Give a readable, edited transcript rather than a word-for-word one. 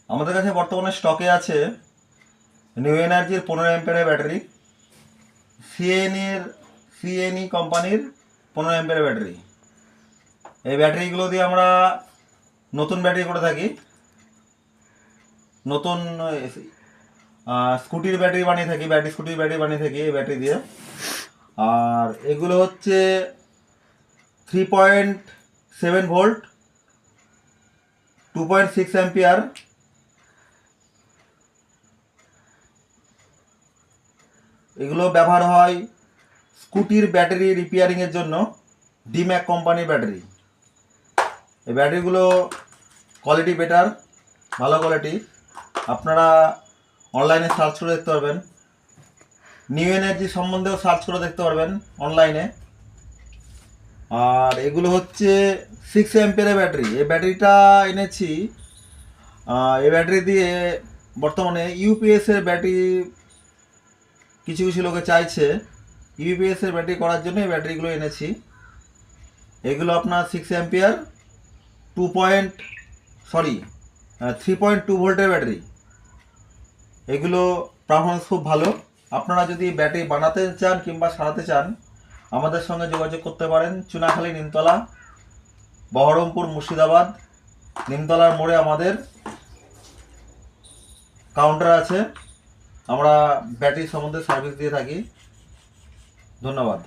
আমাদের কাছে বর্তমানে স্টকে আছে নিউ এনার্জির 15 অ্যাম্পিয়ারের ব্যাটারি, সিএনই কোম্পানির 15 অ্যাম্পিয়ারের ব্যাটারি। এই ব্যাটারিগুলো দিয়ে আমরা নতুন ব্যাটারি করে থাকি, নতুন স্কুটির ব্যাটারি বানিয়ে থাকি, স্কুটির ব্যাটারি বানিয়ে থাকি এই ব্যাটারি দিয়ে। আর এগুলো হচ্ছে 3.7 ভোল্ট, 2.6 অ্যাম্পিয়ার। এগুলো ব্যবহার হয় স্কুটির ব্যাটারি রিপেয়ারিংয়ের জন্য, ডিম্যাক কোম্পানির ব্যাটারি। এই ব্যাটারিগুলো কোয়ালিটি বেটার, ভালো কোয়ালিটি। আপনারা অনলাইনে সার্চ করে দেখতে পারবেন, নিউ এনার্জি সম্বন্ধেও সার্চ করে দেখতে পারবেন অনলাইনে। আর এগুলো হচ্ছে 6 অ্যাম্পিয়ারের ব্যাটারি। এই ব্যাটারিটা এনেছি, এই ব্যাটারি দিয়ে বর্তমানে ইউপিএসের ব্যাটারি কিছু কিছু লোকে চাইছে, ইউপিএসের ব্যাটারি করার জন্য এই ব্যাটারিগুলো এনেছি। এগুলো আপনার 6 অ্যাম্পিয়ার 3.2 ভোল্টের ব্যাটারি। এগুলো পারফরমেন্স খুব ভালো। আপনারা যদি ব্যাটারি বানাতে চান কিংবা সারাতে চান, আমাদের সঙ্গে যোগাযোগ করতে পারেন। চুনাখালী, নিমতলা, বহরমপুর, মুর্শিদাবাদ। নিমতলার মোড়ে আমাদের কাউন্টার আছে। আমরা ব্যাটারি সম্বন্ধে সার্ভিস দিয়ে থাকি। ধন্যবাদ।